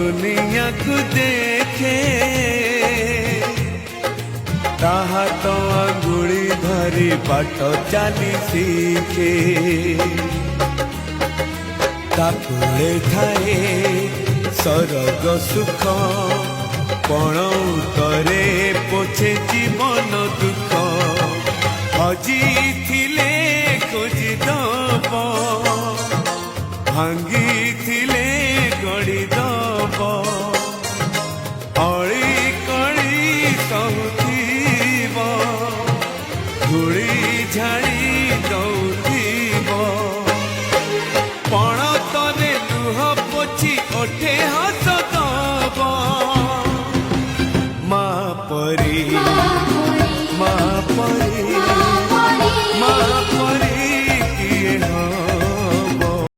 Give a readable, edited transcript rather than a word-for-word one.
दुनिया को देखे ताहा तो अंगुली धरी बाट चली शिखे ताकुले थाए सरग सुख पण करे पोछे जीवन दुख हजी थिले खोजी दब भांगी